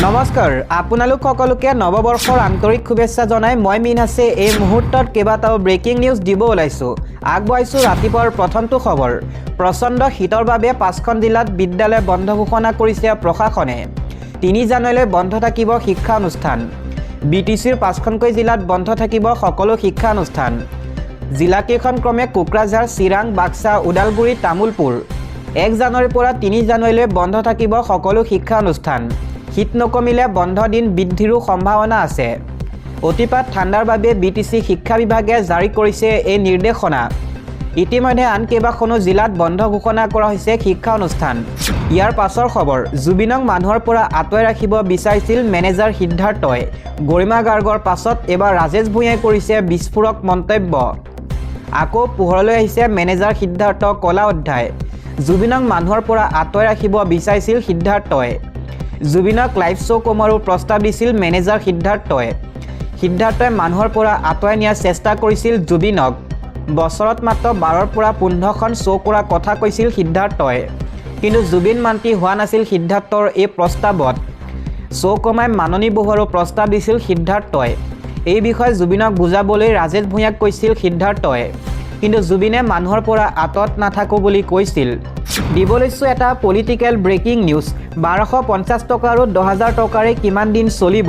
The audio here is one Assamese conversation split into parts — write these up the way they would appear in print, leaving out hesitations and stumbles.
নমস্কাৰ আপোনালোক সকলোকে নৱবৰ্ষৰ আন্তৰিক শুভেচ্ছা জনাই মই মিনহাছে এই মুহূৰ্তত কেইবাটাও ব্ৰেকিং নিউজ দিব ওলাইছো আগবঢ়াইছো ৰাতিপুৱাৰ প্ৰথমটো খবৰ প্ৰচণ্ড শীতৰ বাবে 5খন জিলাত বিদ্যালয় বন্ধ ঘোষণা কৰিছে প্ৰশাসনে 3 জানুৱাৰীলৈ বন্ধ থাকিব শিক্ষা অনুষ্ঠান বিটিচিৰ 5খনকৈ জিলাত বন্ধ থাকিব সকলো শিক্ষা অনুষ্ঠান জিলাকেইখন ক্ৰমে কোকৰাঝাৰ চিৰাং বাক্সা উদালগুৰি তামুলপুৰ 1 জানুৱাৰীৰ পৰা 3 জানুৱাৰীলৈ বন্ধ থাকিব সকলো শিক্ষা অনুষ্ঠান শীত নকমিলে বন্ধ দিন বৃদ্ধিৰো সম্ভাৱনা আছে অতিপাত ঠাণ্ডাৰ বাবে বিটিচি শিক্ষা বিভাগে জাৰি কৰিছে এই নিৰ্দেশনা ইতিমধ্যে আন কেইবাখনো জিলাত বন্ধ ঘোষণা কৰা হৈছে শিক্ষা অনুষ্ঠান ইয়াৰ পাছৰ খবৰ জুবিনক মানুহৰ পৰা আঁতৰাই ৰাখিব বিচাৰিছিল মেনেজাৰ সিদ্ধাৰ্থই গৰিমা গাৰ্গৰ পাছত এবাৰ ৰাজেশ ভূঞাই কৰিছে বিস্ফোৰক মন্তব্য আকৌ পোহৰলৈ আহিছে মেনেজাৰ সিদ্ধাৰ্থ কলা অধ্যায় জুবিনক মানুহৰ পৰা আঁতৰাই ৰাখিব বিচাৰিছিল সিদ্ধাৰ্থই জুবিনক লাইভ শ্ব' কমৰো প্ৰস্তাৱ দিছিল মেনেজাৰ সিদ্ধাৰ্থই মানুহৰ পৰা আঁতৰাই নিয়াৰ চেষ্টা কৰিছিল জুবিনক বছৰত মাত্ৰ 12ৰ পৰা 15খন শ্ব' কৰাৰ কথা কৈছিল সিদ্ধাৰ্থই কিন্তু জুবিন মান্তি হোৱা নাছিল সিদ্ধাৰ্থৰ এই প্ৰস্তাৱত শ্ব' কমাই মাননী বহুৱাৰো প্ৰস্তাৱ দিছিল সিদ্ধাৰ্থই এই বিষয়ে জুবিনক বুজাবলৈ ৰাজেশ ভূঞাক কৈছিল সিদ্ধাৰ্থই কিন্তু জুবিনে মানুহৰ পৰা আঁতৰত নাথাকো বুলি কৈছিল দিবলৈছো এটা পলিটিকেল ব্ৰেকিং নিউজ 1250 টকা আৰু 10000 টকাৰে কিমান দিন চলিব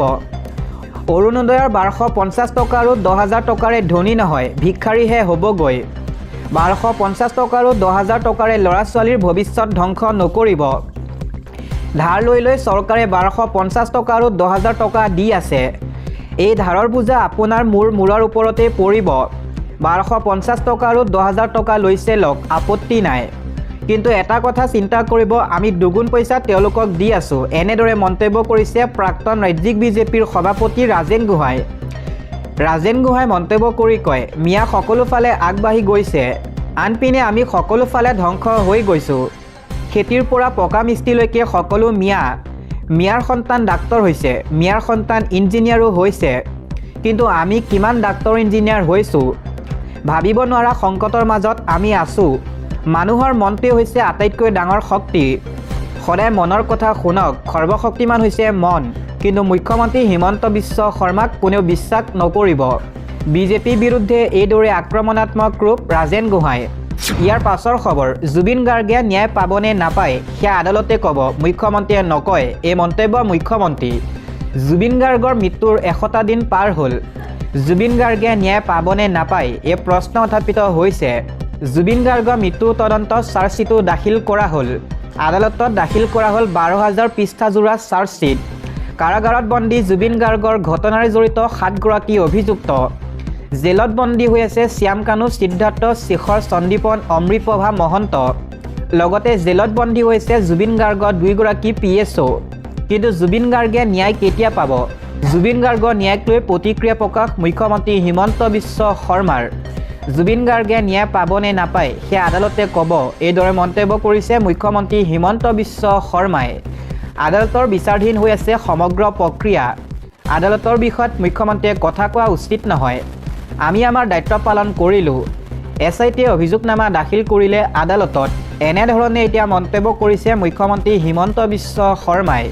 অৰুণোদয়ৰ 1250 টকা আৰু 10000 টকাৰে ধনী নহয় ভিক্ষাৰীহে হ'বগৈ 1250 টকা আৰু 10000 টকাৰে ল'ৰা ছোৱালীৰ ভৱিষ্যত ধ্বংস নকৰিব ধাৰ লৈ চৰকাৰে 1250 টকা আৰু 10000 টকা দি আছে এই ধাৰৰ বোজা আপোনাৰ মূৰৰ ওপৰতে পৰিব 1250 টকা আৰু 10000 টকা লৈছে লওক আপত্তি নাই কিন্তু এটা কথা চিন্তা কৰিব আমি দুগুণ পইচা তেওঁলোকক দি আছো এনেদৰে মন্তব্য কৰিছে প্ৰাক্তন ৰাজ্যিক বিজেপিৰ সভাপতি ৰাজেন গোহাঁই মন্তব্য কৰি কয় মিয়া সকলো ফালে আগবাঢ়ি গৈছে আনপিনে আমি সকলো ফালে ধ্বংস হৈ গৈছো খেতিৰ পৰা পকা মিস্ত্ৰীলৈকে সকলো মিয়াৰ সন্তান ডাক্তৰ হৈছে মিয়াৰ সন্তান ইঞ্জিনিয়াৰো হৈছে কিন্তু আমি কিমান ডাক্তৰ ইঞ্জিনিয়াৰ হৈছো ভাবিব নোৱাৰা সংকটৰ মাজত আমি আছো মানুহৰ মনটোৱে হৈছে আটাইতকৈ ডাঙৰ শক্তি সদায় মনৰ কথা শুনক সৰ্বশক্তিমান হৈছে মন কিন্তু মুখ্যমন্ত্ৰী হিমন্ত বিশ্ব শৰ্মাক কোনেও বিশ্বাস নকৰিব বিজেপি বিৰুদ্ধে এইদৰে আক্ৰমণাত্মক ৰূপ ৰাজেন গোহাঁই ইয়াৰ পাছৰ খবৰ জুবিন গাৰ্গে ন্যায় পাবনে নাপায় সেয়া আদালতে ক'ব মুখ্যমন্ত্ৰীয়ে নকয় এই মন্তব্য মুখ্যমন্ত্ৰী জুবিন গাৰ্গৰ মৃত্যুৰ 100টা দিন পাৰ হ'ল জুবিন গাৰ্গে ন্যায় পাবনে নাপায় এই প্ৰশ্ন উত্থাপিত হৈছে জুবিন গাৰ্গৰ মৃত্যু তদন্ত চাৰ্জশ্বিটো দাখিল কৰা হ'ল আদালতত দাখিল কৰা হ'ল 12000 পৃষ্ঠাজোৰা চাৰ্জশ্বিট কাৰাগাৰত বন্দী জুবিন গাৰ্গৰ ঘটনাৰে জড়িত 7গৰাকী অভিযুক্ত জেলত বন্দী হৈ আছে শ্যাম কানু সিদ্ধাৰ্থ শিখৰ সন্দীপন অমৃতপ্ৰভা মহন্ত লগতে জেলত বন্দী হৈছে জুবিন গাৰ্গৰ 2গৰাকী PSO কিন্তু জুবিন গাৰ্গে ন্যায় কেতিয়া পাব জুবিন গাৰ্গৰ ন্যায়ক লৈ প্ৰতিক্ৰিয়া প্ৰকাশ মুখ্যমন্ত্ৰী হিমন্ত বিশ্ব শৰ্মাৰ জুবিন গাৰ্গে ন্যায় পাবনে নাপায় সেয়া আদালতে ক'ব এইদৰে মন্তব্য কৰিছে মুখ্যমন্ত্ৰী হিমন্ত বিশ্ব শৰ্মাই আদালতৰ বিচাৰাধীন হৈ আছে সমগ্ৰ প্ৰক্ৰিয়া আদালতৰ বিষয়ত মুখ্যমন্ত্ৰীয়ে কথা কোৱা উচিত নহয় আমি আমাৰ দায়িত্ব পালন কৰিলোঁ SITয়ে অভিযোগনামা দাখিল কৰিলে আদালতত এনেধৰণে এতিয়া মন্তব্য কৰিছে মুখ্যমন্ত্ৰী হিমন্ত বিশ্ব শৰ্মাই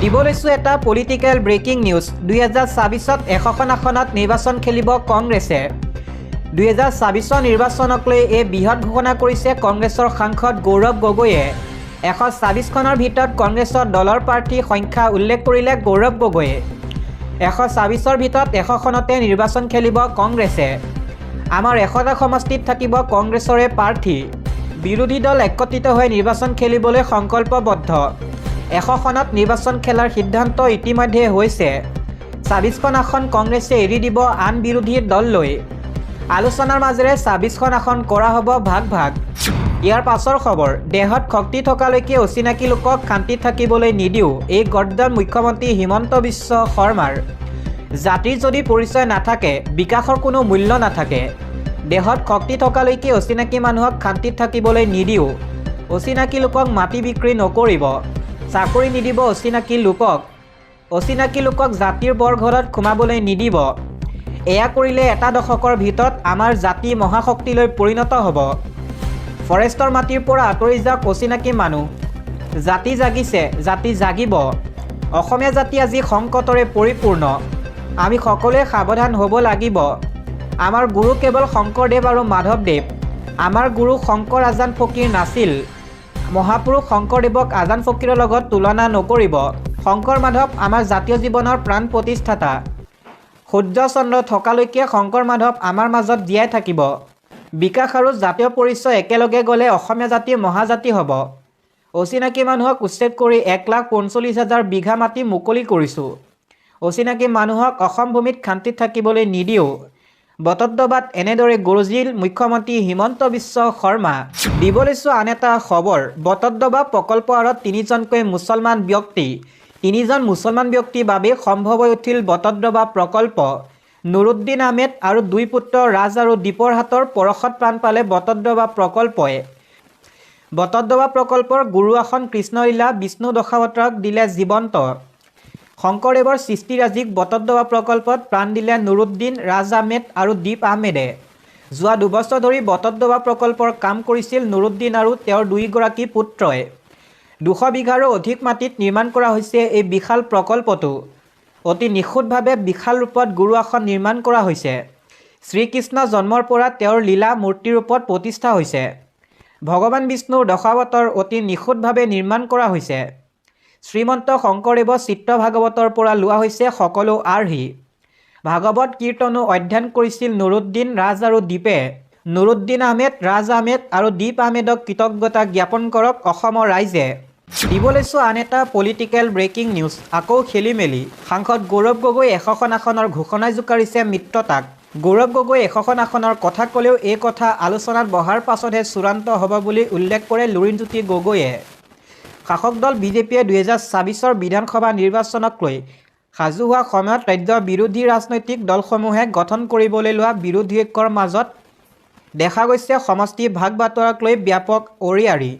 দিবলৈছো এটা পলিটিকেল ব্ৰেকিং নিউজ 2024ত 100খন আসনত নিৰ্বাচন খেলিব কংগ্ৰেছে 2024 নিৰ্বাচনক লৈ এই বৃহৎ ঘোষণা কৰিছে কংগ্ৰেছৰ সাংসদ গৌৰৱ গগৈয়ে 124খনৰ ভিতৰত কংগ্ৰেছৰ দলৰ প্ৰাৰ্থীৰ সংখ্যা উল্লেখ কৰিলে গৌৰৱ গগৈয়ে 124ৰ ভিতৰত 100খনতে নিৰ্বাচন খেলিব কংগ্ৰেছে আমাৰ 100টা সমষ্টিত থাকিব কংগ্ৰেছৰে প্ৰাৰ্থী বিৰোধী দল একত্ৰিত হৈ নিৰ্বাচন খেলিবলৈ সংকল্পবদ্ধ 100খনত নিৰ্বাচন খেলাৰ সিদ্ধান্ত ইতিমধ্যে হৈছে 24খন আসন কংগ্ৰেছে এৰি দিব আন বিৰোধী দললৈ আলোচনাৰ মাজেৰে 24খন আসন কৰা হ'ব ভাগ ইয়াৰ পাছৰ খবৰ দেহত শক্তি থকালৈকে অচিনাকি লোকক শান্তিত থাকিবলৈ নিদিওঁ এই গৰ্জন মুখ্যমন্ত্ৰী হিমন্ত বিশ্ব শৰ্মাৰ জাতিৰ যদি পৰিচয় নাথাকে বিকাশৰ কোনো মূল্য নাথাকে দেহত শক্তি থকালৈকে অচিনাকি মানুহক শান্তিত থাকিবলৈ নিদিওঁ অচিনাকি লোকক মাটি বিক্ৰী নকৰিব চাকৰি নিদিব অচিনাকি লোকক জাতিৰ বৰঘৰত সোমাবলৈ নিদিব এয়া কৰিলে এটা দশকৰ ভিতৰত আমাৰ জাতি মহাশক্তিলৈ পৰিণত হ'ব ফৰেষ্টৰ মাটিৰ পৰা আঁতৰি যাওক অচিনাকি মানুহ জাতি জাগিছে জাতি জাগিব অসমীয়া জাতি আজি সংকটৰে পৰিপূৰ্ণ। আমি সকলোৱে সাৱধান হ'ব লাগিব। আমাৰ গুৰু কেৱল শংকৰদেৱ আৰু মাধৱদেৱ। আমাৰ গুৰু শংকৰ আজান ফকীৰ নাছিল। মহাপুৰুষ শংকৰদেৱক আজান ফকীৰৰ লগত তুলনা নকৰিব। শংকৰ মাধৱ আমাৰ জাতীয় জীৱনৰ প্ৰাণ প্ৰতিষ্ঠাতা। সূৰ্য চন্দ্ৰ থকালৈকে শংকৰ মাধৱ আমাৰ মাজত জীয়াই থাকিব। বিকাশ আৰু জাতীয় পৰিচয় একেলগে গ'লে অসমীয়া জাতি মহাজাতি হ'ব। অচিনাকি মানুহক উচ্ছেদ কৰি 1,45,000 বিঘা মাটি মুকলি কৰিছোঁ। অচিনাকি মানুহক অসম ভূমিত শান্তিত থাকিবলৈ নিদিওঁ। বটদ্ৰৱাত এনেদৰে গৰজিল মুখ্যমন্ত্ৰী হিমন্ত বিশ্ব শৰ্মা। দিব লৈছোঁ আন এটা খবৰ। বটদ্ৰৱা প্ৰকল্প আঁৰত 3জনকৈ মুছলমান ব্যক্তি। 3জন মুছলমান ব্যক্তিৰ বাবে সম্ভৱ হৈ উঠিল বটদ্ৰৱা প্ৰকল্প। নুৰুদ্দিন আহমেদ আৰু 2 পুত্ৰ ৰাজ আৰু দীপৰ হাতৰ পৰশত প্ৰাণ পালে বটদ্ৰৱা প্ৰকল্পই। বটদ্ৰৱা প্ৰকল্পৰ গুৰু আসন কৃষ্ণলীলা বিষ্ণু দশাৱতাৰক দিলে জীৱন্ত। শংকৰদেৱৰ সৃষ্টিৰাজিক বটদ্ৰৱা প্ৰকল্পত প্ৰাণ দিলে নুৰুদ্দিন, ৰাজ আহমেদ আৰু দীপ আহমেদে। যোৱা 2 বছৰ ধৰি বটদ্ৰৱা প্ৰকল্পৰ কাম কৰিছিল নুৰুদ্দিন আৰু তেওঁৰ 2গৰাকী পুত্ৰই। 200 বিঘাৰো অধিক মাটিত নিৰ্মাণ কৰা হৈছে এই বিশাল প্ৰকল্পটো। অতি নিখুঁতভাৱে বিশাল ৰূপত গুৰু আসন নিৰ্মাণ কৰা হৈছে। শ্ৰীকৃষ্ণ জন্মৰ পৰা তেওঁৰ লীলা মূৰ্তি ৰূপত প্ৰতিষ্ঠা হৈছে। ভগৱান বিষ্ণুৰ দশাৱতাৰ অতি নিখুঁতভাৱে নিৰ্মাণ কৰা হৈছে। শ্ৰীমন্ত শংকৰদেৱৰ চিত্ৰ ভাগৱতৰ পৰা লোৱা হৈছে সকলো আৰ্হি। ভাগৱত কীৰ্তনো অধ্যয়ন কৰিছিল নুৰুদ্দিন, ৰাজ আৰু দীপে। নুৰুদ্দিন আহমেদ, ৰাজ আহমেদ আৰু দীপ আহমেদক কৃতজ্ঞতা জ্ঞাপন কৰক অসমৰ ৰাইজে। দিব লৈছোঁ আন এটা পলিটিকেল ব্ৰেকিং নিউজ। আকৌ খেলিমেলি। সাংসদ গৌৰৱ গগৈ 100খন আসনৰ ঘোষণাই জোকাৰিছে মিত্ৰতাক। গৌৰৱ গগৈ 100খন আসনৰ কথা ক'লেও এই কথা আলোচনাত বহাৰ পাছতহে চূড়ান্ত হ'ব বুলি উল্লেখ কৰে লুৰিণজ্যোতি গগৈয়ে। শাসক দল বিজেপিয়ে 2024 বিধানসভা নিৰ্বাচনক লৈ সাজু হোৱা সময়ত ৰাজ্যৰ বিৰোধী ৰাজনৈতিক দলসমূহে গঠন কৰিবলৈ লোৱা বিৰোধী ঐক্যৰ মাজত দেখা গৈছে সমষ্টি ভাগ বাটোৱাৰাক লৈ ব্যাপক অৰিয়াৰি।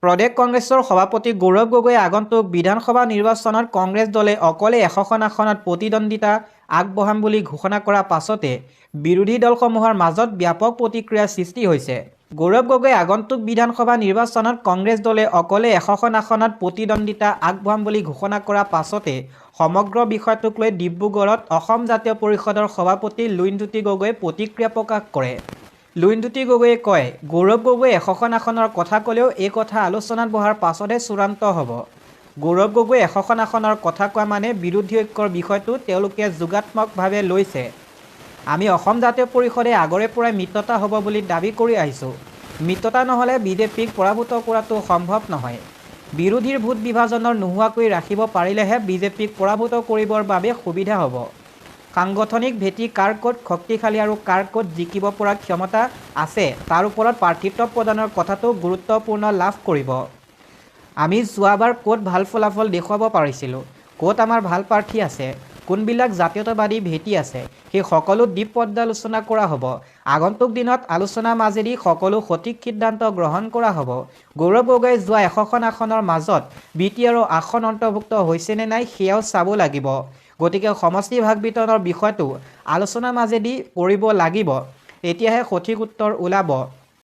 প্ৰদেশ কংগ্ৰেছৰ সভাপতি গৌৰৱ গগৈয়ে আগন্তুক বিধানসভা নিৰ্বাচনত কংগ্ৰেছ দলে অকলে 100খন আসনত প্ৰতিদ্বন্দ্বিতা আগবঢ়াম বুলি ঘোষণা কৰাৰ পাছতে বিৰোধী দলসমূহৰ মাজত ব্যাপক প্ৰতিক্ৰিয়াৰ সৃষ্টি হৈছে। গৌৰৱ গগৈয়ে আগন্তুক বিধানসভা নিৰ্বাচনত কংগ্ৰেছ দলে অকলে 100খন আসনত প্ৰতিদ্বন্দ্বিতা আগবঢ়াম বুলি ঘোষণা কৰাৰ পাছতে সমগ্ৰ বিষয়টোক লৈ ডিব্ৰুগড়ত অসম জাতীয় পৰিষদৰ সভাপতি লুৰিণজ্যোতি গগৈয়ে প্ৰতিক্ৰিয়া প্ৰকাশ কৰে। লুৰিণজ্যোতি গগৈয়ে কয়, গৌৰৱ গগৈয়ে 100খন আসনৰ কথা ক'লেও এই কথা আলোচনাত বহাৰ পাছতহে চূড়ান্ত হ'ব। গৌৰৱ গগৈয়ে 100খন আসনৰ কথা কোৱা মানে বিৰোধী ঐক্যৰ বিষয়টো তেওঁলোকে যোগাত্মকভাৱে লৈছে। আমি অসম জাতীয় পৰিষদে আগৰে পৰাই মিত্ৰতা হ'ব বুলি দাবী কৰি আহিছোঁ। মিত্ৰতা নহ'লে বিজেপিক পৰাভূত কৰাটো সম্ভৱ নহয়। বিৰোধীৰ ভোট বিভাজনৰ নোহোৱাকৈ ৰাখিব পাৰিলেহে বিজেপিক পৰাভূত কৰিবৰ বাবে সুবিধা হ'ব। সাংগঠনিক ভেটি কাৰ ক'ত শক্তিশালী আৰু কাৰ ক'ত জিকিব পৰা ক্ষমতা আছে তাৰ ওপৰত প্ৰাৰ্থিত্ব প্ৰদানৰ কথাটো গুৰুত্বপূৰ্ণ লাভ কৰিব। আমি যোৱাবাৰ ক'ত ভাল ফলাফল দেখুৱাব পাৰিছিলোঁ, ক'ত আমাৰ ভাল প্ৰাৰ্থী আছে, কোনবিলাক জাতীয়তাবাদী ভেটি আছে, সেই সকলো দিশ পৰ্যালোচনা কৰা হ'ব। আগন্তুক দিনত আলোচনাৰ মাজেদি সকলো সঠিক সিদ্ধান্ত গ্ৰহণ কৰা হ'ব। গৌৰৱ গগৈয়ে যোৱা 100খন আসনৰ মাজত বিটি আৰু আসন অন্তৰ্ভুক্ত হৈছেনে নাই সেয়াও চাব লাগিব। গতিকে সমষ্টি ভাগ বিতৰণৰ বিষয়টো আলোচনাৰ মাজেদি কৰিব লাগিব। এতিয়াহে সঠিক উত্তৰ ওলাব।